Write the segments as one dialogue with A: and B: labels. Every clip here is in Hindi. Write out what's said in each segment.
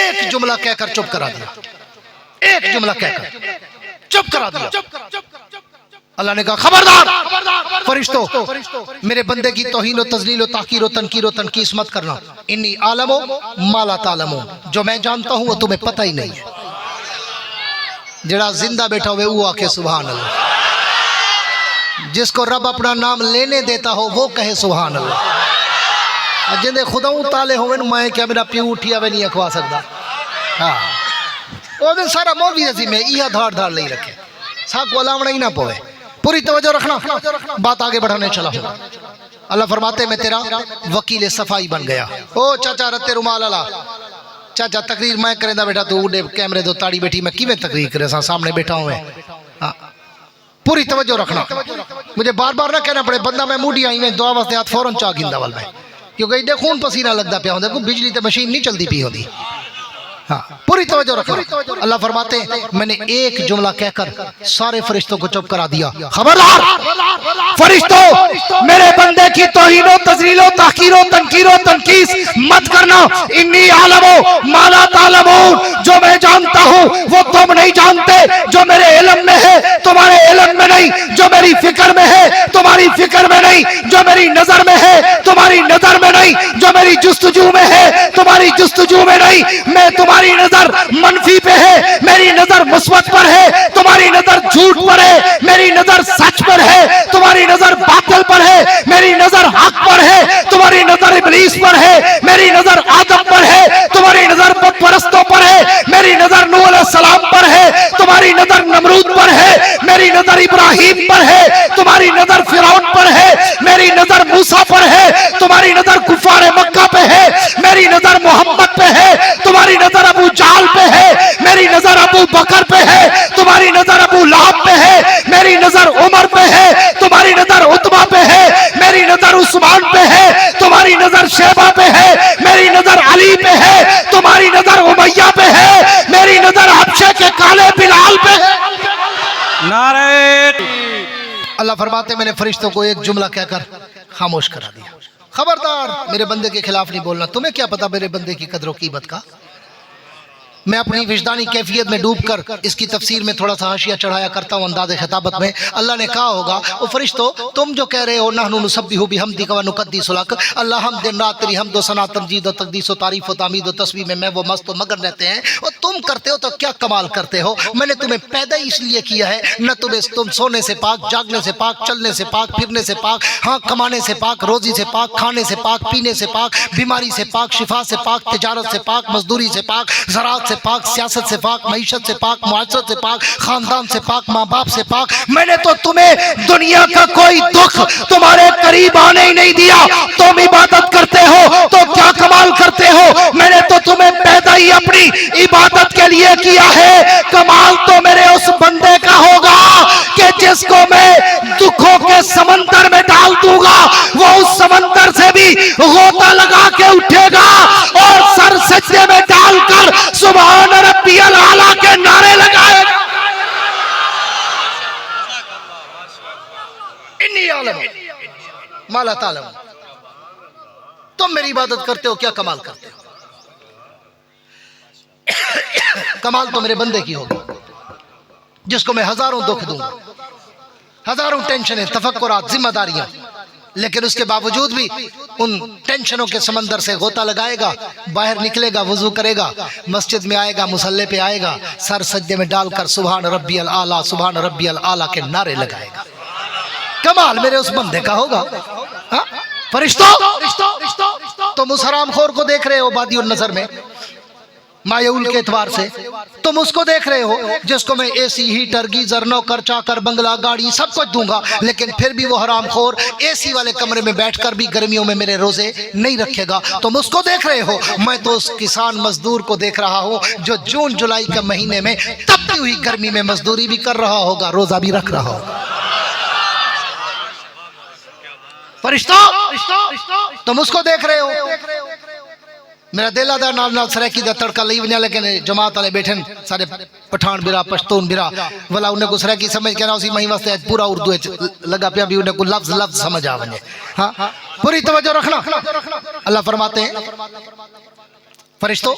A: एक जुमला कहकर चुप करा दिया, एक जुमला कहकर चुप करा दिया। अल्लाह ने कहा खबरदार फरिश्तों, मेरे बंदे की तौहीन व तजलील व ताकीर व तनकीर व तनकीस मत करना। इन्नी आलमो माला तालमो, जो मैं जानता हूं वो तुम्हें पता ही नहीं है। जड़ा जिंदा बैठा हुए वो आके सुभान अल्लाह। जिसको रब अपना नाम लेने देता हो वो कहे सुभान अल्लाह। जिंदे खुदा ताले होवे मैं क्या मेरा प्यू उठिया वे नहीं अखवा सकता। हाँ वो दिन सारा मौलवी अजी में यह धाड़ धाड़ नहीं रखे, साग को अलावना ही ना पोए। पूरी तवज्जो रखना, बात आगे बढ़ाने चला हूँ। अल्लाह फरमाते मैं तेरा वकील सफाई बन गया। ओ चाचा रत्ते रुमाल अला चाचा तकरीर मैं करेंदा बेटा, तू उड़े कैमरे दो ताड़ी बैठी मैं किवें तकरीर करे सामने बैठा हूँ। पूरी तवज्जो रखना, मुझे बार बार ना कहना पड़े बंदा मैं मूडी आई मैं दुआ वास्ते हाथ फौरन चा गिंदा वाल में, क्योंकि इधर खून पसीना लगता पिया होंगे, बिजली तो मशीन नहीं चलती पी होती। हाँ पूरी तवज्जो रखो। अल्लाह फरमाते मैंने एक जुमला कहकर सारे फरिश्तों को चुप करा दिया। खबरदार फरिश्तों, मेरे बंदे की तौहीन व तजलील व ताकीर व तनकीर व तनकीस मत करना। इन्नी आलमो माला तालमो, जो मैं जानता हूँ वो तुम नहीं जानते। जो मेरे इल्म में है तुम्हारे इल्म में नहीं, जो मेरी फिक्र में है तुम्हारी फिक्र में नहीं, जो मेरी नजर में है तुम्हारी नजर में नहीं, जो मेरी जुस्तजू में है तुम्हारी जुस्तजू में नहीं। मैं तुम्हारी नजर मनफी पे है, मेरी नजर मुस्बत पर है, तुम्हारी नजर झूठ पर है, मेरी नजर सच पर है, तुम्हारी नजर बातिल पर है, मेरी नजर हक पर है, तुम्हारी नजर इब्लीस पर है, मेरी नजर आदम पर है, तुम्हारी नजर बुत परस्तों पर है, मेरी नजर नूह अलैहिस्सलाम पर है, तुम्हारी नजर नमरूद पर है, मेरी नजर इब्राहिम पर है, तुम्हारी नजर फिरौन पर है, मेरी नजर मूसा पर है, तुम्हारी नजर कुफार मक्का पे है, मेरी नजर मोहम्मद पे है, तुम्हारी नजर अबू जाल पे है, मेरी नजर अबू बकर पे है, तुम्हारी नजर अबू लहब पे है, मेरी नजर उमर पे है, तुम्हारी नजर उतबा पे है, मेरी नजर उस्मान पे है, तुम्हारी नजर शेबा पे है, मेरी नजर अली पे है, तुम्हारी नजर उमैया पे है, मेरी नजर हबशे के काले बिलाल पे है।
B: नारे
A: अल्लाह फरमाते मैंने फरिश्तों को एक जुमला कहकर खामोश करा दिया। खबरदार मेरे बंदे के खिलाफ नहीं बोलना। तुम्हें क्या पता मेरे बंदे की कदर व कीमत का। मैं अपनी विजदानी कैफियत में डूबकर इसकी तफसीर में थोड़ा सा हाशिया चढ़ाया करता हूँ अंदाज़े खिताबत में। अल्लाह ने कहा होगा ओ फरिश्तों, तुम जो कह रहे हो नहनु नुसब्बिहु बिहम्दिका व नुक़द्दिसु लक, अल्लाह हम दिन रात तेरी हमदो सना तमजीद व तक़दीस व तारीफ़ व तामीद व तस्बीह में मैं वो मस्त व मगन रहते हैं। और तुम करते हो तो क्या कमाल करते हो। मैंने तुम्हें पैदा इसलिए किया है, न तुम्हें तुम सोने से पाक, जागने से पाक, चलने से पाक, फिरने से पाक, हाँ कमाने से पाक, रोजी से पाक, खाने से पाक, पीने से पाक, बीमारी से पाक, शिफा से पाक, तिजारत से पाक, मजदूरी से पाक, ज़राअत से पाक, सियासत से पाक, मईशत से पाक, मुआशरत से पाक, खानदान से पाक, माँ बाप से पाक। मैंने तो तुम्हें दुनिया का कोई दुख तुम्हारे करीब आने ही नहीं दिया। तुम इबादत करते हो तो क्या कमाल करते हो। मैंने तो तुम्हें पैदा ही अपनी इबादत के लिए किया है। कमाल तो मेरे उस बंदे का होगा कि जिसको मैं दुखों के समंदर में डाल दूंगा, वो उस समंदर से भी गोता लगा के उठेगा और सर सजदे में डालकर सुभान रब्बियल आला के नारे लगाएगा। इन्नी आलम माला तालम, तुम मेरी इबादत करते हो, क्या कमाल करते हो। कमाल तो मेरे बंदे की होगी जिसको मैं हजारों दुख दूंगा, हजारों टेंशनें, तफक्कुरात, जिम्मेदारियां, लेकिन उसके बावजूद भी उन टेंशनों के समंदर से गोता लगाएगा, बाहर निकलेगा, वजू करेगा, मस्जिद में आएगा, मुसल्ले पे आएगा, सर सज्जे में डालकर सुभान रब्बियल आला, सुभान रब्बियल आला के नारे लगाएगा। कमाल मेरे उस बंदे का होगा। हाँ? फरिश्तों, तुम उस हरामखोर को देख रहे हो बादी उन नजर में, मायूल के एतबार से तुम उसको देख रहे हो जिसको मैं एसी, हीटर, गीजर, नौकर, चाकर, बंगला, गाड़ी सब कुछ दूंगा, लेकिन फिर भी वो हरामखोर एसी वाले कमरे में बैठकर भी गर्मियों में मेरे रोजे नहीं रखेगा। तुम उसको देख रहे हो, मैं तो उस किसान मजदूर को देख रहा हूं जो जून जुलाई के महीने में तपती हुई गर्मी में मजदूरी भी कर रहा होगा, रोजा भी रख रहा होगा। फरिश्तों, तुम उसको देख रहे हो। मेरा दिल आदा नाल नाल सराकी दा तड़का लई वना, लेकिन जमात वाले बैठन सारे पठान बिरा, पश्तून बिरा, वाला उन्हें को सराकी समझ के ना उसी मही वास्ते आज पूरा उर्दू लगा पिया भी उन्हें को लफ्ज लफ्ज समझ आ वने। हाँ पूरी तवज्जो रखना। अल्लाह फरमाते हैं फरिश्तों,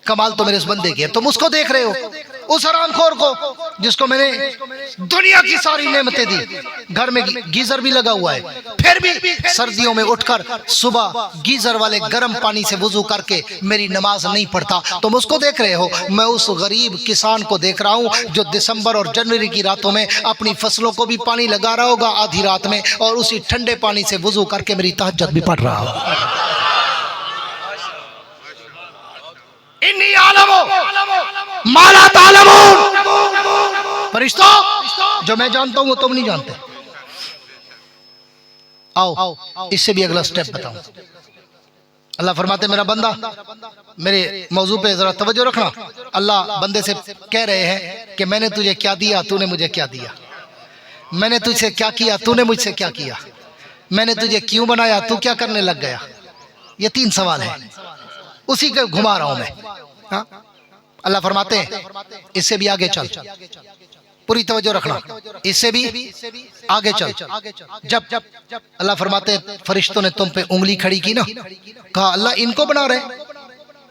A: कमाल तो मेरे इस बंदे की है। तुम उसको देख रहे हो, उस हरामखोर को जिसको मैंने दुनिया की सारी नेमतें दी, घर में गीजर भी लगा हुआ है, फिर भी सर्दियों में उठकर सुबह गीजर वाले गर्म पानी से वुजू करके मेरी नमाज नहीं पढ़ता। तुम उसको देख रहे हो, मैं उस गरीब किसान को देख रहा हूं जो दिसंबर और जनवरी की रातों में अपनी फसलों को भी पानी लगा रहा होगा आधी रात में, और उसी ठंडे पानी से वुजू करके मेरी तहज्जुद भी पढ़ रहा होगा। इन्नी आलमो माला तालमून। फरिश्तों, जो मैं जानता हूं वो तुम नहीं जानते। आओ इससे भी अगला स्टेप बताऊं। अल्लाह फरमाते मेरा बंदा, मेरे मौजू पे जरा तवज्जो रखना। अल्लाह बंदे से कह रहे हैं कि मैंने तुझे क्या दिया, तूने मुझे क्या दिया। मैंने तुझसे क्या किया, तूने मुझसे क्या किया। मैंने तुझे क्यों बनाया, तू क्या करने लग गया। ये 3 सवाल है, उसी को घुमा रहा हूं मैं। हाँ? अल्लाह फरमाते हैं इससे भी आगे चल, पूरी तवज्जो रखना, इससे भी आगे चल। जब अल्लाह फरमाते हैं फरिश्तों ने तुम पे उंगली खड़ी की ना, कहा अल्लाह इनको बना रहे,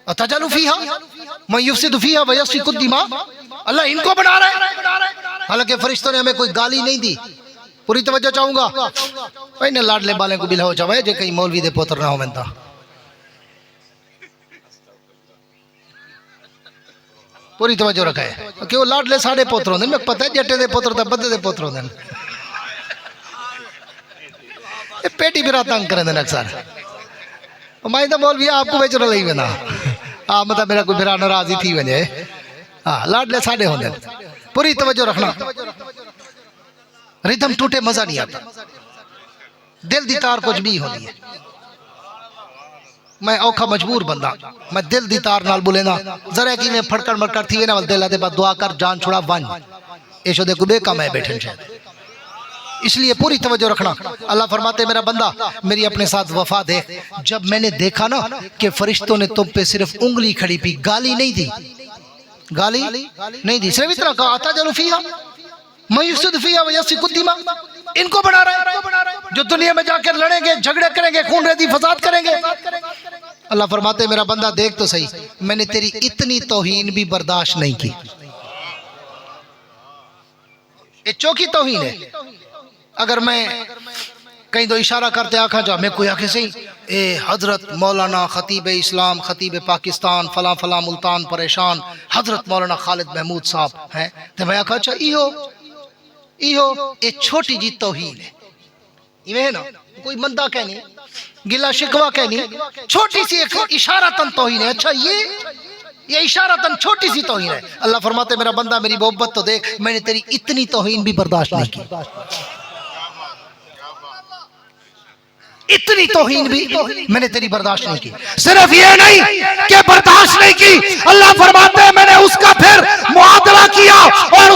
A: अतजलु फीहा मा युफसिदु फीहा व यस्फिकु दिमा। अल्लाह इनको बना रहे। हालांकि फरिश्तों ने हमें कोई गाली नहीं दी। पूरी तवज्जो चाहूंगा भाई ने लाडले बाले को बिलाओ चाहे जे कहीं मौलवी दे पुत्र ना हो। मैं पूरी तवज्जो रखा है कि वो लाडले साढ़े पुत्र होंगे। मैं पता है जट्टे दे पुत्र तो बद्दे दे पुत्र होंगे। पेटी बिरा तंग करें अक्सर। मैं तो मौलवी आपको बेच रहा ही बना। हाँ मतलब मेरा कोई बिरा नाराज ही थी वजह। हाँ लाडले साढ़े होंगे। पूरी तवज्जो रखना। रिदम टूटे मजा नहीं आता। दिल दी तार कुछ भी होती है। मैं औखा मजबूर बंदा, मैं दिल दी तार नाल बोले ना जरा कि मैं फड़कड़ मड़कड़ थी ना दिल आते बाद दुआ कर जान छुड़ा वन ऐशो दे कुबे का मैं बैठे शायद। इसलिए पूरी तवज्जो रखना। अल्लाह फरमाते मेरा बंदा मेरी अपने साथ वफा दे। जब मैंने देखा ना कि फरिश्तों ने तुम पे सिर्फ उंगली खड़ी पी, गाली नहीं दी, गाली नहीं दी, सिर्फ इतना कहा अतजलु फीहा मा युफसिदु फीहा व यस्फिकु दिमा। इनको बना रहा है जो दुनिया में जाकर लड़ेंगे, झगड़े करेंगे, खून रेजी फसाद करेंगे। अल्लाह फरमाते मेरा बंदा देख तो सही, मैंने तेरी इतनी तौहीन भी बर्दाश्त नहीं की। ये चौकी तौहीन है। अगर मैं कहीं तो इशारा करते आखा जा मैं कोई आखे सही ए हजरत मौलाना खतीब इस्लाम खतीब पाकिस्तान फला फला मुल्तान परेशान हजरत मौलाना खालिद महमूद साहब हैं, तो मैं आखा अच्छा इहो ये छोटी जी तौहीन है। इवे है ना कोई मंदा कहनी गिला शिकवा कहनी, छोटी सी एक इशारतन तौहीन है। अच्छा ये इशारतन छोटी सी तौहीन है। अल्लाह फरमाते मेरा बंदा मेरी मोहब्बत तो देख, मैंने तेरी इतनी तौहीन भी बर्दाश्त नहीं की। इतनी तौहीन भी मैंने तेरी बर्दाश्त नहीं की। सिर्फ ये नहीं कि बर्दाश्त नहीं की, अल्लाह फरमाते मैंने उसका फिर मुआदला किया और